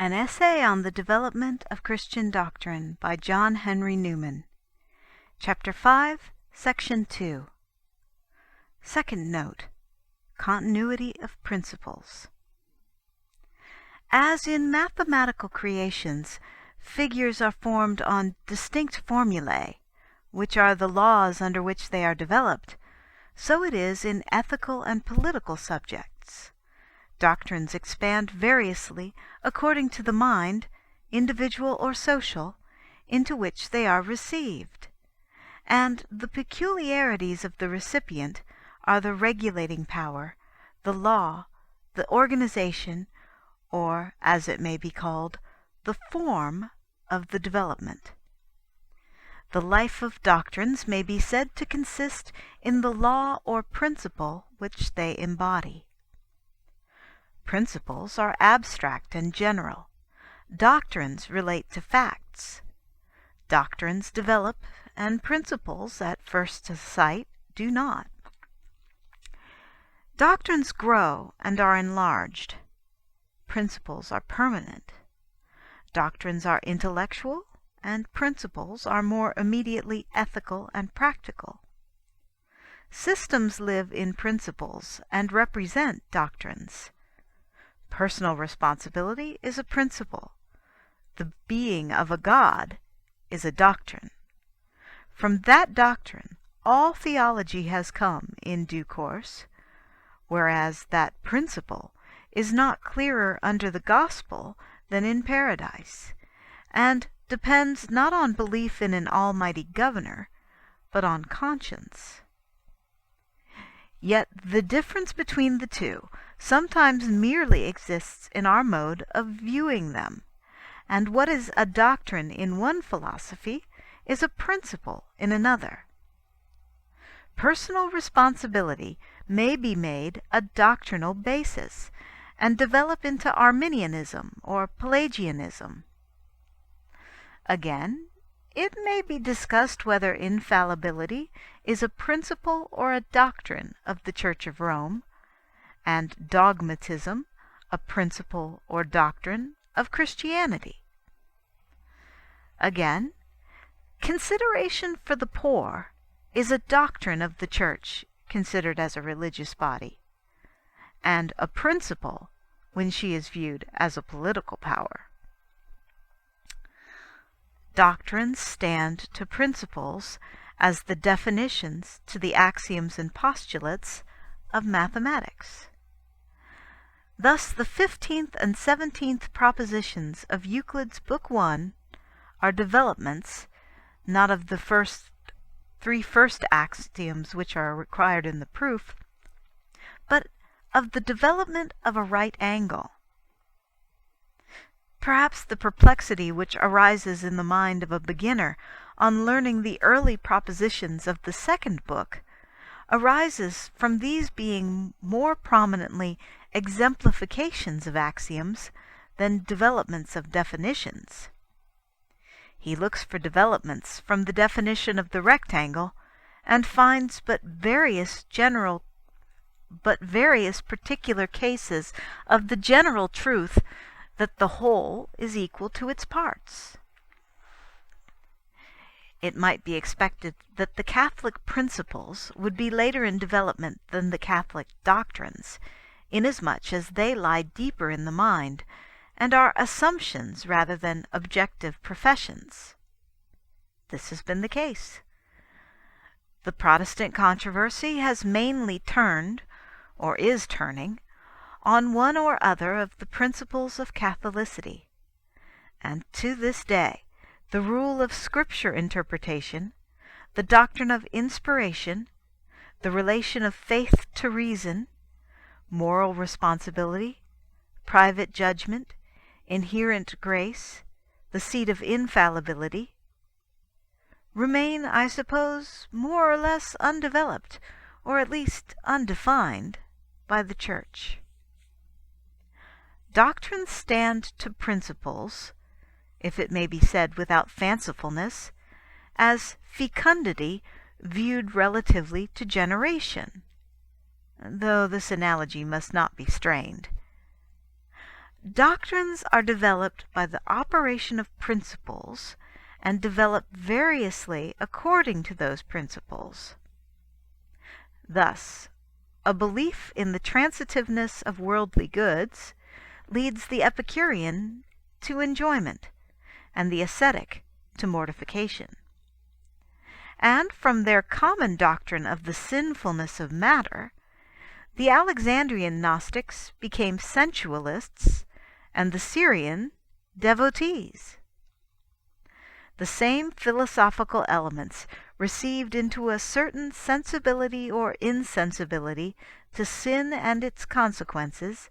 An Essay on the Development of Christian Doctrine by John Henry Newman. Chapter 5, Section 2. Second Note: Continuity of Principles. As in mathematical creations, figures are formed on distinct formulae, which are the laws under which they are developed, so it is in ethical and political subjects. Doctrines expand variously according to the mind, individual or social, into which they are received, and the peculiarities of the recipient are the regulating power, the law, the organization, or, as it may be called, the form of the development. The life of doctrines may be said to consist in the law or principle which they embody. Principles are abstract and general. Doctrines relate to facts. Doctrines develop, and principles, at first sight, do not. Doctrines grow and are enlarged. Principles are permanent. Doctrines are intellectual, and principles are more immediately ethical and practical. Systems live in principles and represent doctrines. Personal responsibility is a principle. The being of a God is a doctrine. From that doctrine, all theology has come in due course, whereas that principle is not clearer under the gospel than in paradise, and depends not on belief in an almighty governor, but on conscience. Yet the difference between the two sometimes merely exists in our mode of viewing them, and what is a doctrine in one philosophy is a principle in another. Personal responsibility may be made a doctrinal basis, and develop into Arminianism or Pelagianism. Again, it may be discussed whether infallibility is a principle or a doctrine of the Church of Rome, and dogmatism a principle or doctrine of Christianity. Again, consideration for the poor is a doctrine of the Church considered as a religious body, and a principle when she is viewed as a political power. Doctrines stand to principles as the definitions to the axioms and postulates of mathematics. Thus the 15th and 17th propositions of Euclid's Book 1 are developments, not of the three first axioms which are required in the proof, but of the development of a right angle. Perhaps the perplexity which arises in the mind of a beginner on learning the early propositions of the second book arises from these being more prominently exemplifications of axioms than developments of definitions. He looks for developments from the definition of the rectangle, and finds but various particular cases of the general truth that the whole is equal to its parts. It might be expected that the Catholic principles would be later in development than the Catholic doctrines, inasmuch as they lie deeper in the mind, and are assumptions rather than objective professions. This has been the case. The Protestant controversy has mainly turned, or is turning, on one or other of the principles of Catholicity, and to this day the rule of Scripture interpretation, the doctrine of inspiration, the relation of faith to reason, moral responsibility, private judgment, inherent grace, the seat of infallibility, remain, I suppose, more or less undeveloped, or at least undefined, by the Church. Doctrines stand to principles, if it may be said without fancifulness, as fecundity viewed relatively to generation, though this analogy must not be strained. Doctrines are developed by the operation of principles, and develop variously according to those principles. Thus, a belief in the transitiveness of worldly goods leads the Epicurean to enjoyment, and the ascetic to mortification. And from their common doctrine of the sinfulness of matter, the Alexandrian Gnostics became sensualists, and the Syrian devotees. The same philosophical elements received into a certain sensibility or insensibility to sin and its consequences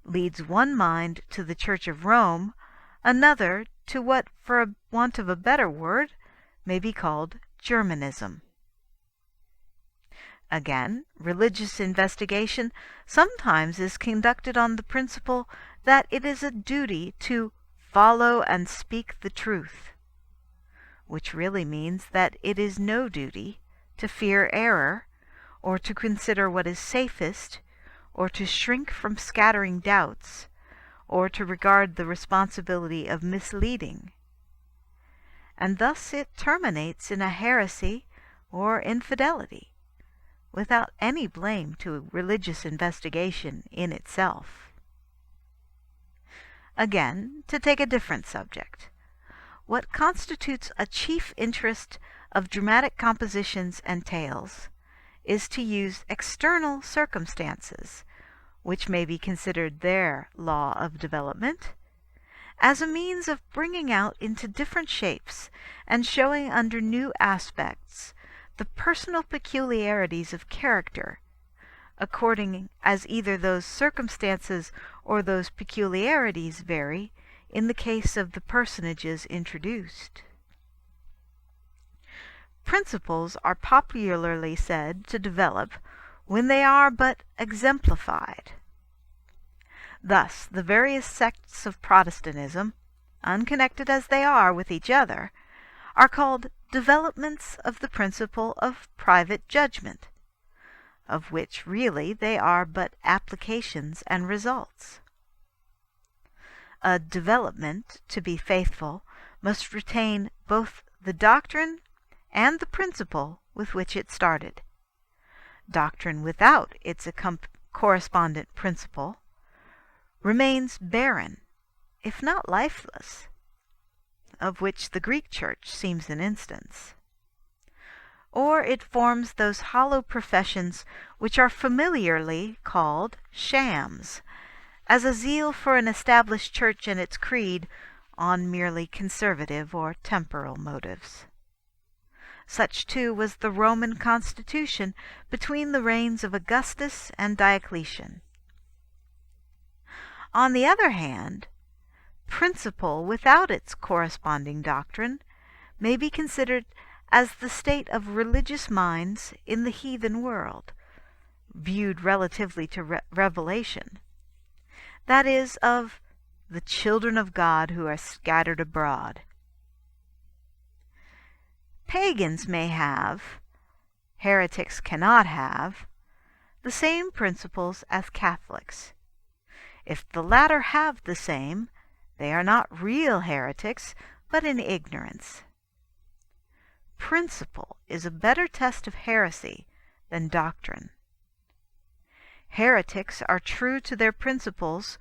leads one mind to the Church of Rome, another to what, for want of a better word, may be called Germanism. Again, religious investigation sometimes is conducted on the principle that it is a duty to follow and speak the truth, which really means that it is no duty to fear error, or to consider what is safest, or to shrink from scattering doubts, or to regard the responsibility of misleading. And thus it terminates in a heresy or infidelity, without any blame to religious investigation in itself. Again, to take a different subject, what constitutes a chief interest of dramatic compositions and tales is to use external circumstances, which may be considered their law of development, as a means of bringing out into different shapes and showing under new aspects the personal peculiarities of character, according as either those circumstances or those peculiarities vary in the case of the personages introduced. Principles are popularly said to develop when they are but exemplified. Thus, the various sects of Protestantism, unconnected as they are with each other, are called developments of the principle of private judgment, of which really they are but applications and results. A development, to be faithful, must retain both the doctrine and the principle with which it started. Doctrine without its correspondent principle remains barren, if not lifeless, of which the Greek Church seems an instance. Or it forms those hollow professions which are familiarly called shams, as a zeal for an established church and its creed on merely conservative or temporal motives. Such, too, was the Roman constitution between the reigns of Augustus and Diocletian. On the other hand, principle without its corresponding doctrine may be considered as the state of religious minds in the heathen world, viewed relatively to revelation, that is, of the children of God who are scattered abroad. Pagans may have, heretics cannot have, the same principles as Catholics. If the latter have the same, they are not real heretics, but in ignorance. Principle is a better test of heresy than doctrine. Heretics are true to their principles,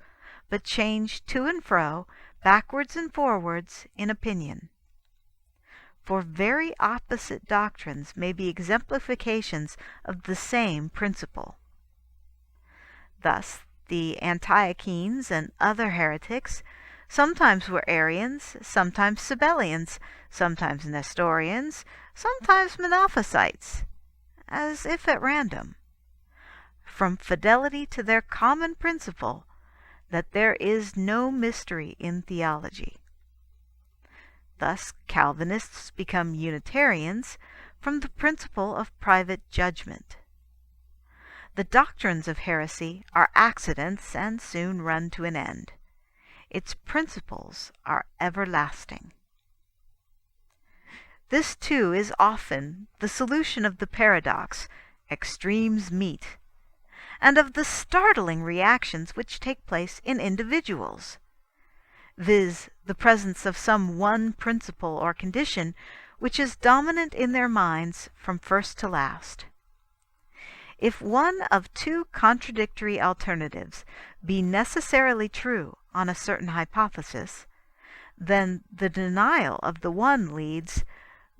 but change to and fro, backwards and forwards, in opinion. For very opposite doctrines may be exemplifications of the same principle. Thus, the Antiochenes and other heretics sometimes were Arians, sometimes Sabellians, sometimes Nestorians, sometimes Monophysites, as if at random, from fidelity to their common principle that there is no mystery in theology. Thus Calvinists become Unitarians from the principle of private judgment. The doctrines of heresy are accidents and soon run to an end. Its principles are everlasting. This, too, is often the solution of the paradox, extremes meet, and of the startling reactions which take place in individuals, viz., the presence of some one principle or condition which is dominant in their minds from first to last. If one of two contradictory alternatives be necessarily true on a certain hypothesis, then the denial of the one leads,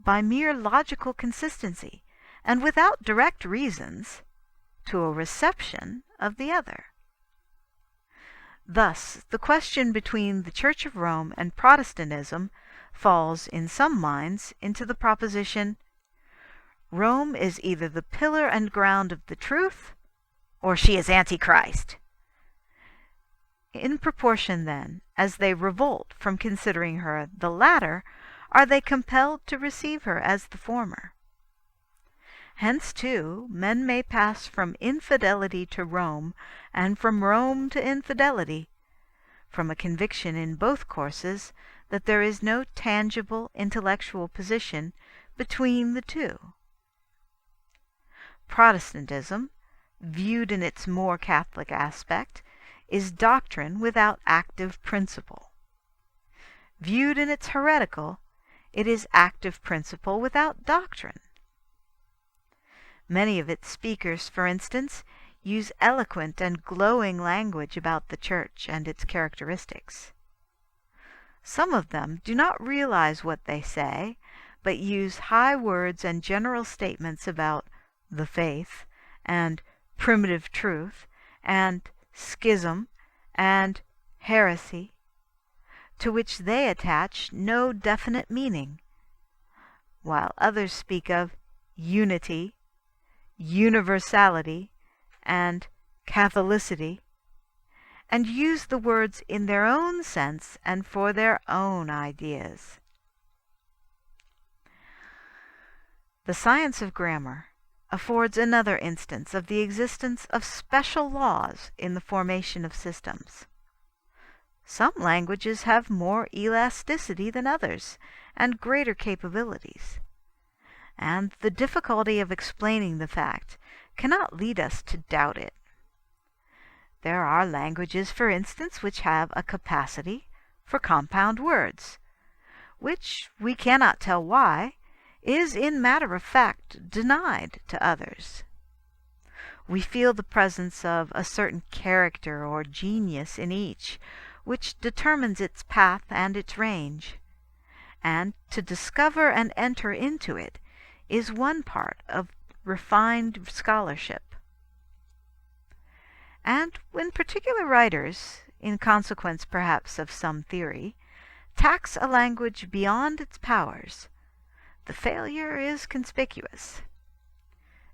by mere logical consistency, and without direct reasons, to a reception of the other. Thus, the question between the Church of Rome and Protestantism falls, in some minds, into the proposition: Rome is either the pillar and ground of the truth, or she is Antichrist. In proportion, then, as they revolt from considering her the latter, are they compelled to receive her as the former. Hence, too, men may pass from infidelity to Rome, and from Rome to infidelity, from a conviction in both courses that there is no tangible intellectual position between the two. Protestantism, viewed in its more Catholic aspect, is doctrine without active principle. Viewed in its heretical, it is active principle without doctrine. Many of its speakers, for instance, use eloquent and glowing language about the Church and its characteristics. Some of them do not realize what they say, but use high words and general statements about the faith, and primitive truth, and schism, and heresy, to which they attach no definite meaning, while others speak of unity, universality, and Catholicity, and use the words in their own sense and for their own ideas. The science of grammar affords another instance of the existence of special laws in the formation of systems. Some languages have more elasticity than others, and greater capabilities, and the difficulty of explaining the fact cannot lead us to doubt it. There are languages, for instance, which have a capacity for compound words, which, we cannot tell why, is in matter of fact denied to others. We feel the presence of a certain character or genius in each, which determines its path and its range, and to discover and enter into it is one part of refined scholarship. And when particular writers, in consequence perhaps of some theory, tax a language beyond its powers, the failure is conspicuous.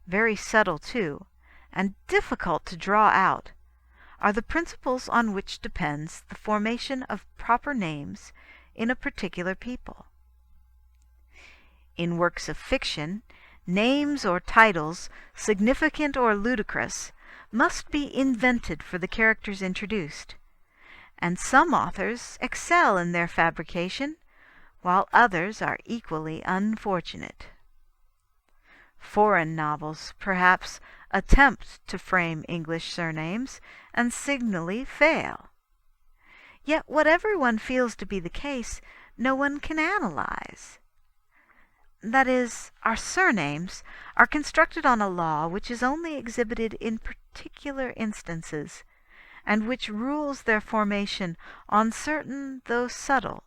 Very subtle, too, and difficult to draw out, are the principles on which depends the formation of proper names in a particular people. In works of fiction, names or titles, significant or ludicrous, must be invented for the characters introduced, and some authors excel in their fabrication, while others are equally unfortunate. Foreign novels, perhaps, attempt to frame English surnames, and signally fail. Yet what everyone feels to be the case, no one can analyze. That is, our surnames are constructed on a law which is only exhibited in particular instances, and which rules their formation on certain, though subtle,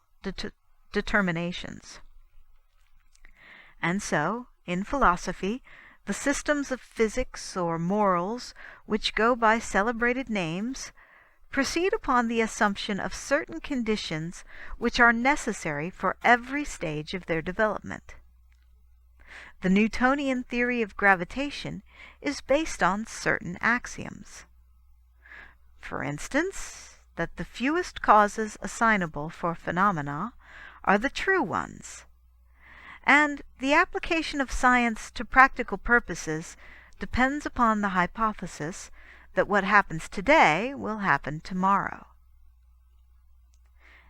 determinations. And so, in philosophy, the systems of physics or morals, which go by celebrated names, proceed upon the assumption of certain conditions which are necessary for every stage of their development. The Newtonian theory of gravitation is based on certain axioms. For instance, that the fewest causes assignable for phenomena are the true ones, and the application of science to practical purposes depends upon the hypothesis that what happens today will happen tomorrow.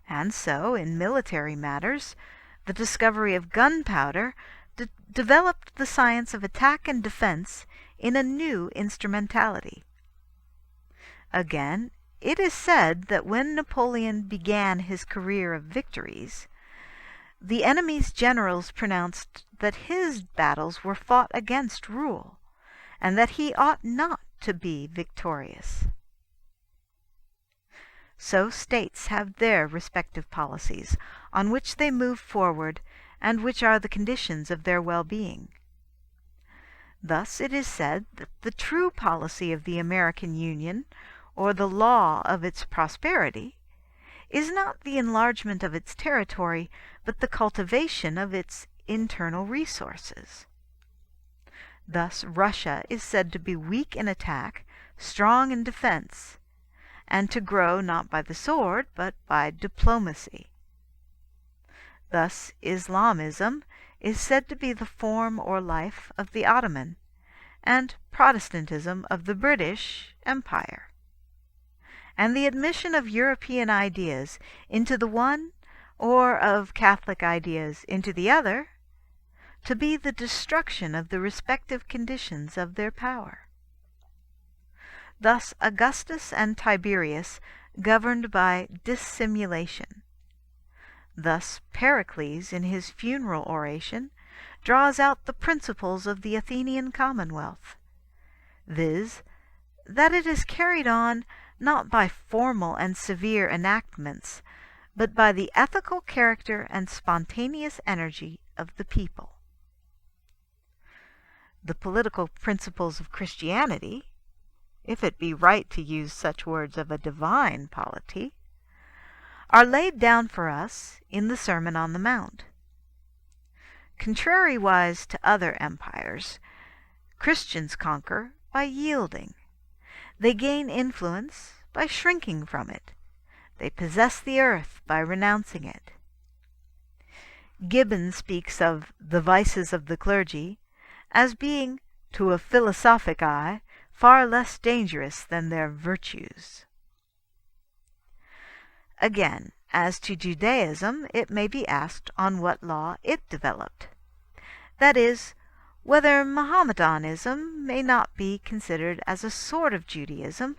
And so, in military matters, the discovery of gunpowder developed the science of attack and defense in a new instrumentality, Again, it is said that when Napoleon began his career of victories, the enemy's generals pronounced that his battles were fought against rule, and that he ought not to be victorious. So states have their respective policies, on which they move forward, and which are the conditions of their well-being. Thus it is said that the true policy of the American Union, or the law of its prosperity, is not the enlargement of its territory, but the cultivation of its internal resources. Thus Russia is said to be weak in attack, strong in defense, and to grow not by the sword, but by diplomacy. Thus Islamism is said to be the form or life of the Ottoman, and Protestantism of the British Empire. And the admission of European ideas into the one, or of Catholic ideas into the other, to be the destruction of the respective conditions of their power. Thus Augustus and Tiberius governed by dissimulation. Thus Pericles, in his funeral oration, draws out the principles of the Athenian commonwealth, viz., that it is carried on not by formal and severe enactments, but by the ethical character and spontaneous energy of the people. The political principles of Christianity, if it be right to use such words of a divine polity, are laid down for us in the Sermon on the Mount. Contrariwise to other empires, Christians conquer by yielding. They gain influence by shrinking from it. They possess the earth by renouncing it. Gibbon speaks of the vices of the clergy as being, to a philosophic eye, far less dangerous than their virtues. Again, as to Judaism, it may be asked on what law it developed. That is, whether Mohammedanism may not be considered as a sort of Judaism,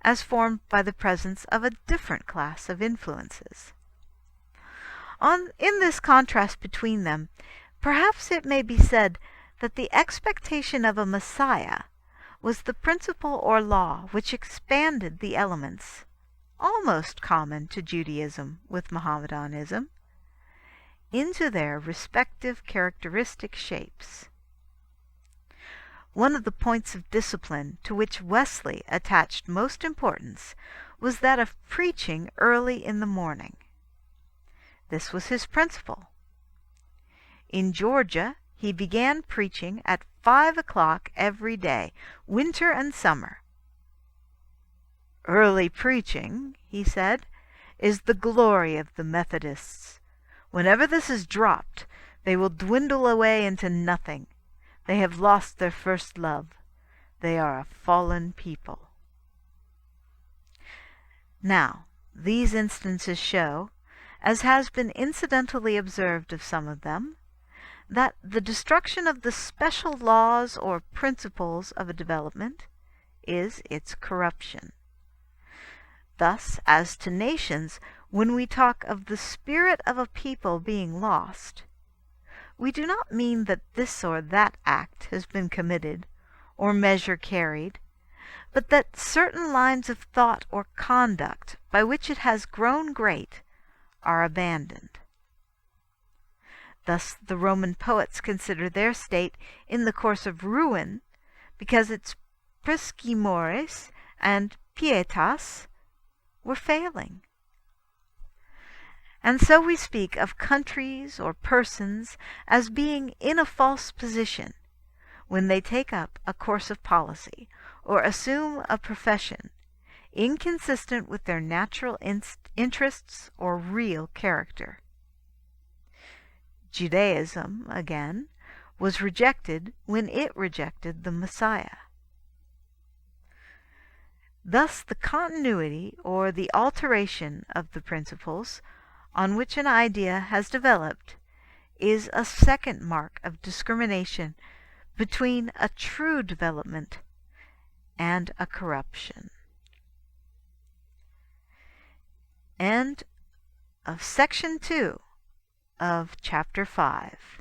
as formed by the presence of a different class of influences. In this contrast between them, perhaps it may be said that the expectation of a Messiah was the principle or law which expanded the elements, almost common to Judaism with Mohammedanism, into their respective characteristic shapes. One of the points of discipline to which Wesley attached most importance was that of preaching early in the morning. This was his principle. In Georgia, he began preaching at 5 o'clock every day, winter and summer. "Early preaching," he said, "is the glory of the Methodists. Whenever this is dropped, they will dwindle away into nothing. They have lost their first love. They are a fallen people." Now, these instances show, as has been incidentally observed of some of them, that the destruction of the special laws or principles of a development is its corruption. Thus, as to nations, when we talk of the spirit of a people being lost, we do not mean that this or that act has been committed, or measure carried, but that certain lines of thought or conduct by which it has grown great are abandoned. Thus the Roman poets consider their state in the course of ruin, because its prescimores and pietas were failing. And so we speak of countries or persons as being in a false position when they take up a course of policy or assume a profession inconsistent with their natural interests or real character. Judaism, again, was rejected when it rejected the Messiah. Thus the continuity or the alteration of the principles on which an idea has developed is a second mark of discrimination between a true development and a corruption. End of Section 2 of Chapter 5.